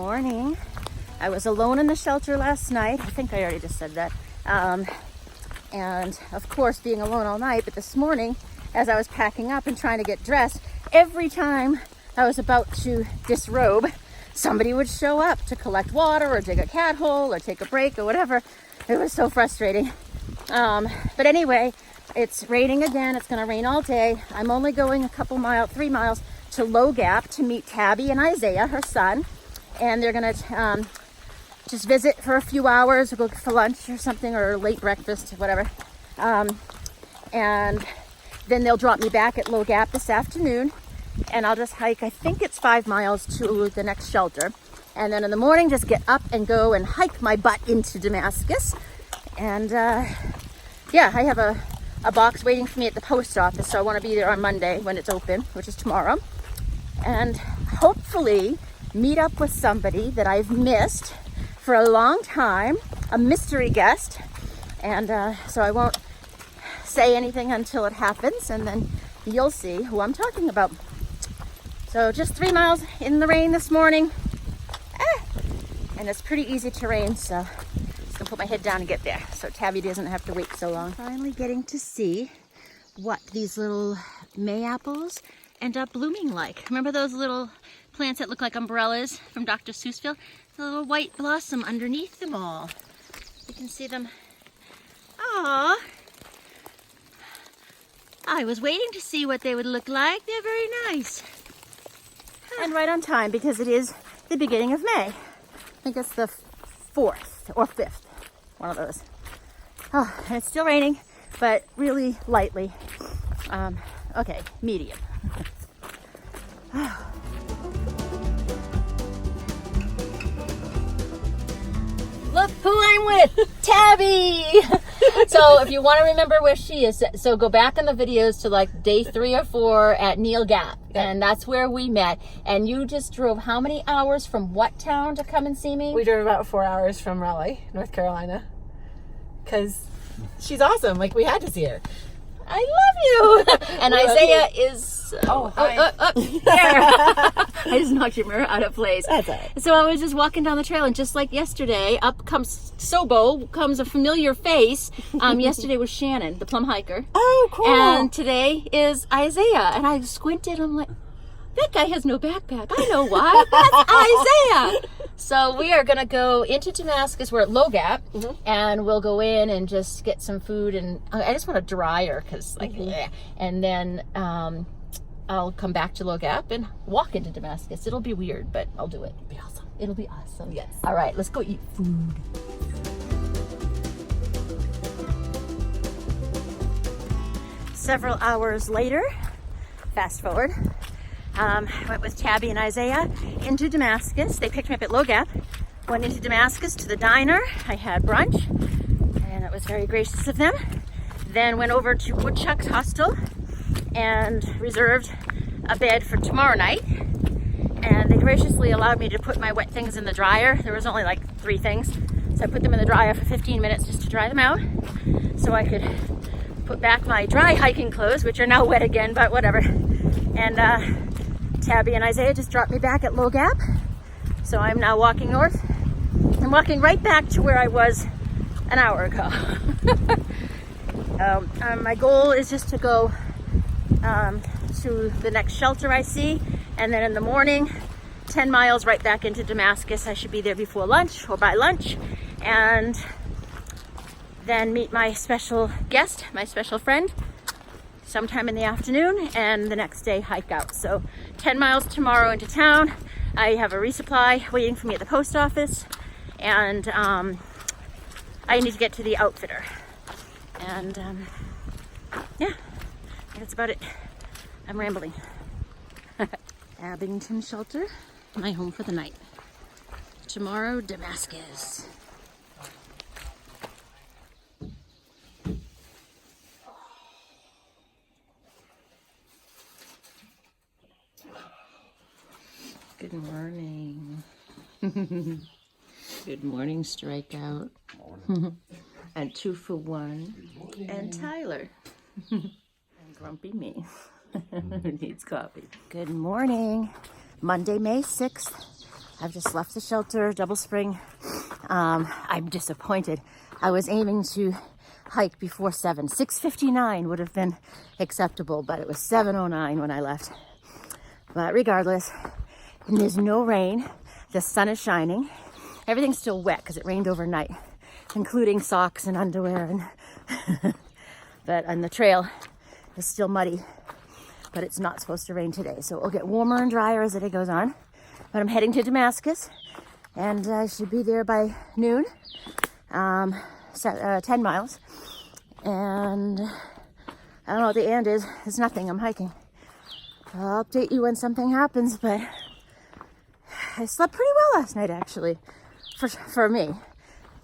morning. I was alone in the shelter last night. I think I already just said that. And of course, being alone all night, but this morning, as I was packing up and trying to get dressed, every time I was about to disrobe, somebody would show up to collect water or dig a cat hole or take a break or whatever. It was so frustrating. But anyway, it's raining again. It's going to rain all day. I'm only going 3 miles to Low Gap to meet Tabby and Isaiah, her son. And they're going to just visit for a few hours or go for lunch or something, or late breakfast, whatever. And then they'll drop me back at Low Gap this afternoon. And I'll just hike, I think it's 5 miles to the next shelter. And then in the morning, just get up and go and hike my butt into Damascus. And yeah, I have a box waiting for me at the post office, so I want to be there on Monday when it's open, which is tomorrow. And hopefully meet up with somebody that I've missed for a long time, a mystery guest. And so I won't say anything until it happens, and then you'll see who I'm talking about. So just 3 miles in the rain this morning. And it's pretty easy terrain, so I'm just gonna put my head down and get there so Tabby doesn't have to wait so long. Finally getting to see what these little May apples end up blooming like. Remember those little plants that look like umbrellas from Dr. Seussville? The little white blossom underneath them all. You can see them. Aww. I was waiting to see what they would look like. They're very nice. And right on time, because it is the beginning of May. I think it's the 4th or 5th, one of those. Oh, and it's still raining, but really lightly. Okay, medium. Look who I'm with, Tabby! So if you want to remember where she is, so go back in the videos to like day 3 or 4 at Neil Gap. Yep. And that's where we met. And you just drove how many hours from what town to come and see me? We drove about 4 hours from Raleigh, North Carolina. Because she's awesome. Like, we had to see her. I love you. And Isaiah is there. I just knocked your mirror out of place. That's all right. So I was just walking down the trail, and just like yesterday, up comes Sobo, comes a familiar face. Yesterday was Shannon, the plum hiker. Oh, cool. And today is Isaiah. And I squinted. I'm like, that guy has no backpack. I know why. That's Isaiah. So we are going to go into Damascus. We're at Low Gap, and we'll go in and just get some food. And I just want a dryer, because like, and then I'll come back to Low Gap and walk into Damascus. It'll be weird, but I'll do it. It'll be awesome. It'll be awesome. Yes. All right, let's go eat food. Several hours later, fast forward, I went with Tabby and Isaiah into Damascus. They picked me up at Low Gap. Went into Damascus to the diner. I had brunch, and it was very gracious of them. Then went over to Woodchuck's hostel and reserved a bed for tomorrow night. And they graciously allowed me to put my wet things in the dryer. There was only like 3 things. So I put them in the dryer for 15 minutes just to dry them out, so I could put back my dry hiking clothes, which are now wet again, but whatever. And Tabby and Isaiah just dropped me back at Low Gap. So I'm now walking north. I'm walking right back to where I was an hour ago. My goal is just to go to the next shelter I see, and then in the morning, 10 miles right back into Damascus. I should be there before lunch or by lunch, and then meet my special guest, my special friend, sometime in the afternoon, and the next day hike out. So 10 miles tomorrow into town. I have a resupply waiting for me at the post office, and I need to get to the outfitter. And yeah, that's about it. I'm rambling. Abington Shelter, my home for the night. Tomorrow, Damascus. Good morning. Good morning, Strikeout. And 2 for 1. And Tyler. And grumpy me. Who needs coffee. Good morning. Monday, May 6th. I've just left the shelter, Double Spring. I'm disappointed. I was aiming to hike before 7. 6:59 would have been acceptable, but it was 7:09 when I left. But regardless, and there's no rain. The sun is shining. Everything's still wet because it rained overnight, including socks and underwear. And but on the trail, it's still muddy, but it's not supposed to rain today. So it'll get warmer and drier as the day goes on. But I'm heading to Damascus, and I should be there by noon. 10 miles. And I don't know what the end is. It's nothing. I'm hiking. I'll update you when something happens, but I slept pretty well last night, actually, for me.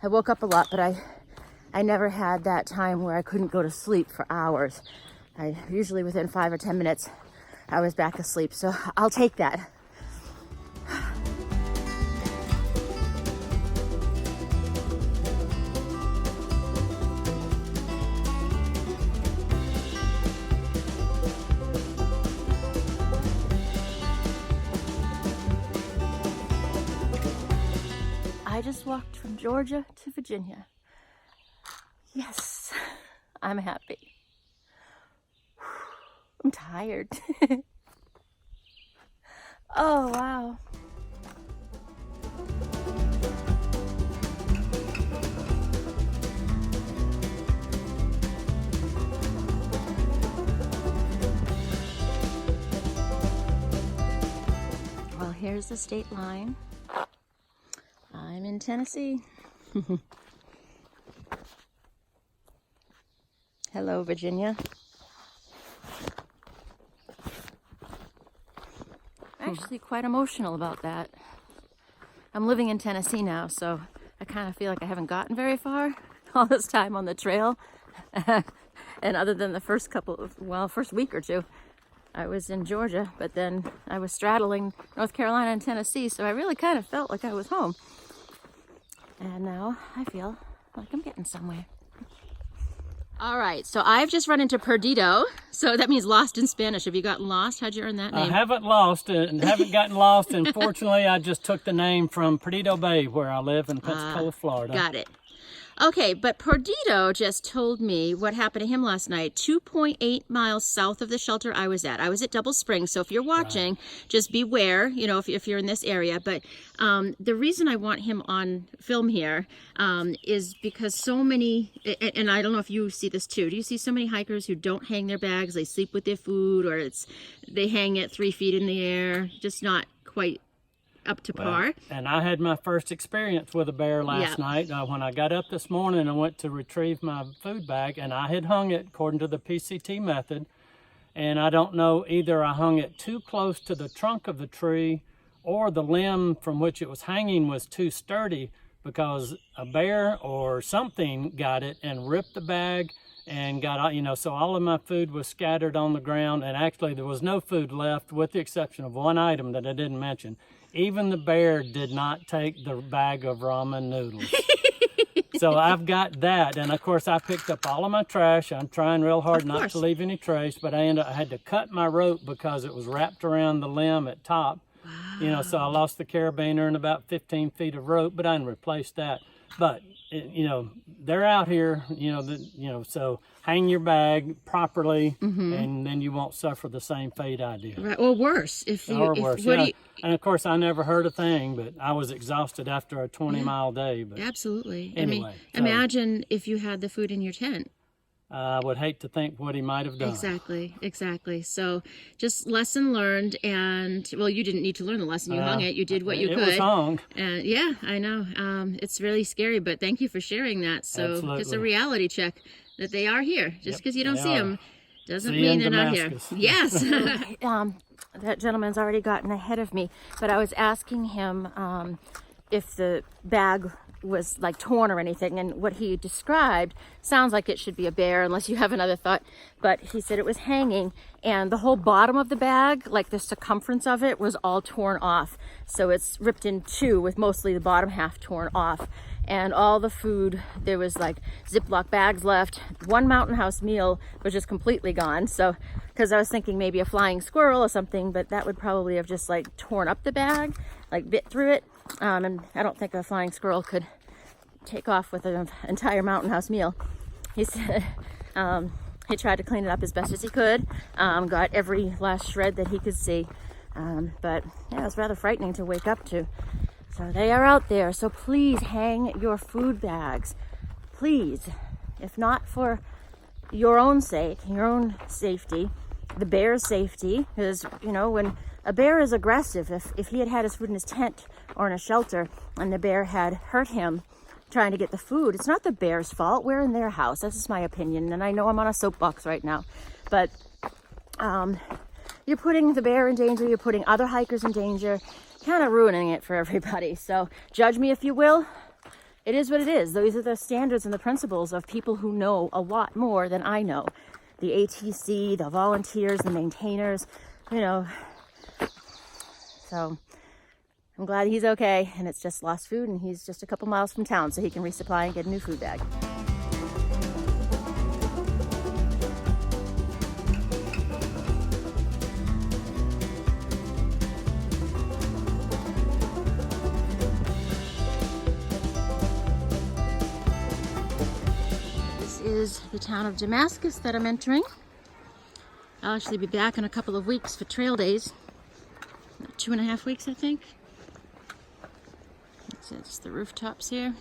I woke up a lot, but I never had that time where I couldn't go to sleep for hours. I usually within 5 or 10 minutes, I was back asleep, so I'll take that. I just walked from Georgia to Virginia. Yes, I'm happy. I'm tired. Oh, wow. Well, here's the state line. I'm in Tennessee. Hello, Virginia. Actually quite emotional about that. I'm living in Tennessee now, so I kind of feel like I haven't gotten very far all this time on the trail. And other than the first week or two, I was in Georgia, but then I was straddling North Carolina and Tennessee, so I really kind of felt like I was home. And now I feel like I'm getting somewhere. All right, so I've just run into Perdido. So that means lost in Spanish. Have you gotten lost? How'd you earn that name? I haven't lost and haven't gotten lost. And fortunately, I just took the name from Perdido Bay, where I live in Pensacola, Florida. Got it. Okay, but Perdido just told me what happened to him last night, 2.8 miles south of the shelter I was at. I was at Double Spring, so if you're watching, just beware, you know, if you're in this area. But the reason I want him on film here is because so many, and I don't know if you see this too, do you see so many hikers who don't hang their bags, they sleep with their food, or they hang it 3 feet in the air, just not quite up to par. And I had my first experience with a bear last night. When I got up this morning and went to retrieve my food bag, and I had hung it according to the PCT method, and I don't know, either I hung it too close to the trunk of the tree or the limb from which it was hanging was too sturdy, because a bear or something got it and ripped the bag and got, you know, so all of my food was scattered on the ground, and actually there was no food left with the exception of one item that I didn't mention. Even the bear did not take the bag of ramen noodles. So I've got that, and of course I picked up all of my trash. I'm trying real hard not to leave any trace, but I had to cut my rope because it was wrapped around the limb at top. Wow. You know, so I lost the carabiner and about 15 feet of rope, but I didn't replace that. But you know, they're out here, you know, so hang your bag properly, and then you won't suffer the same fate I did. Right, or worse. And of course, I never heard a thing, but I was exhausted after a 20-mile day. But absolutely. Anyway, I mean, imagine if you had the food in your tent. I would hate to think what he might have done. Exactly. So just lesson learned, and well, you didn't need to learn the lesson. You hung it. You did what you could. It was hung. And yeah, I know. It's really scary, but thank you for sharing that. So Absolutely. Just a reality check that they are here. Just because you don't see them doesn't See mean you they're in not here. Damascus. Yes. That gentleman's already gotten ahead of me, but I was asking him if the bag was like torn or anything, and what he described sounds like it should be a bear, unless you have another thought, but he said it was hanging and the whole bottom of the bag, like the circumference of it, was all torn off. So it's ripped in two with mostly the bottom half torn off, and all the food, there was like Ziploc bags left. One Mountain House meal was just completely gone. So because I was thinking maybe a flying squirrel or something, but that would probably have just like torn up the bag. like bit through it. And I don't think a flying squirrel could take off with an entire Mountain House meal. He said he tried to clean it up as best as he could, got every last shred that he could see. But yeah, it was rather frightening to wake up to. So they are out there. So please hang your food bags. Please, if not for your own sake, your own safety, the bear's safety, because, you know, when a bear is aggressive, if he had had his food in his tent or in a shelter and the bear had hurt him trying to get the food, it's not the bear's fault. We're in their house. That's just my opinion. And I know I'm on a soapbox right now, but you're putting the bear in danger. You're putting other hikers in danger, kind of ruining it for everybody. So judge me if you will. It is what it is. Those are the standards and the principles of people who know a lot more than I know. The ATC, the volunteers, the maintainers, you know. So I'm glad he's okay, and it's just lost food, and he's just a couple miles from town, so he can resupply and get a new food bag. This is the town of Damascus that I'm entering. I'll actually be back in a couple of weeks for trail days. 2.5 weeks, I think. That's it, just the rooftops here.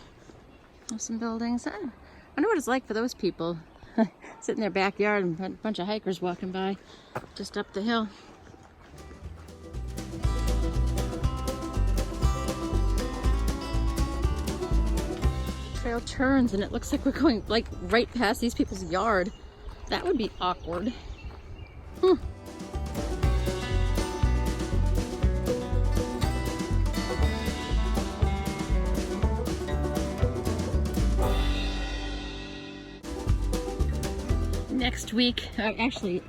There's some buildings. I wonder what it's like for those people. Sit in their backyard and a bunch of hikers walking by just up the hill. Trail turns and it looks like we're going like right past these people's yard. That would be awkward. Next week, actually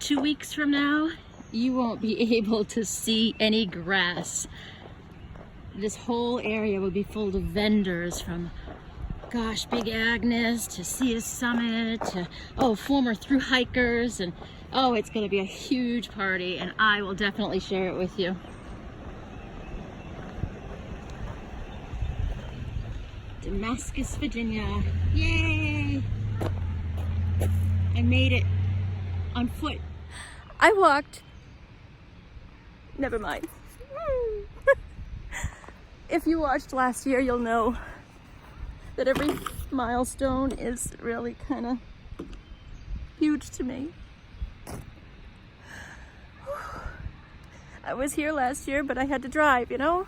2 weeks from now, you won't be able to see any grass. This whole area will be full of vendors from, gosh, Big Agnes to Sea Summit to, former thru hikers, and it's going to be a huge party, and I will definitely share it with you. Damascus, Virginia. Yay! I made it on foot. I walked. Never mind. If you watched last year, you'll know that every milestone is really kind of huge to me. I was here last year, but I had to drive, you know?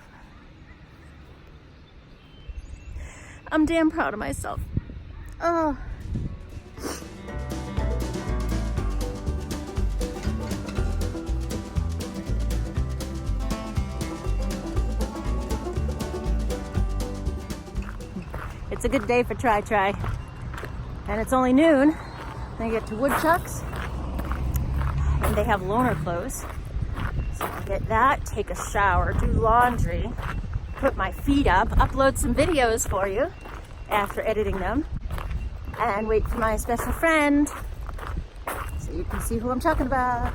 I'm damn proud of myself. Oh. It's a good day for try. And it's only noon. I get to Woodchucks. And they have loaner clothes. So I'll get that, take a shower, do laundry, put my feet up, upload some videos for you after editing them, and wait for my special friend so you can see who I'm talking about.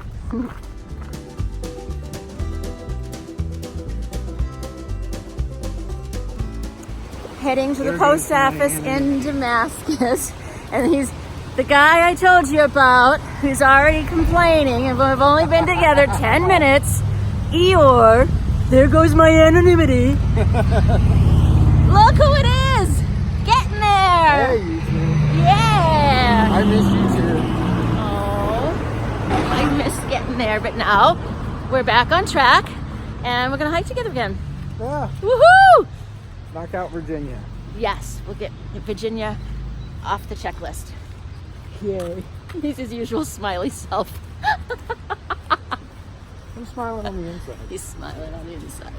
Heading to the post office in Damascus, and he's the guy I told you about who's already complaining, and we've only been together 10 minutes. Eeyore, there goes my anonymity. Look who it is! Getting there! Hey, you two. Yeah! I missed you too. Oh, I missed getting there, but now we're back on track, and we're gonna hike together again. Yeah, Woohoo! knock out Virginia. Yes, we'll get Virginia off the checklist. Yay. He's his usual smiley self. I'm smiling on the inside. He's smiling on the inside.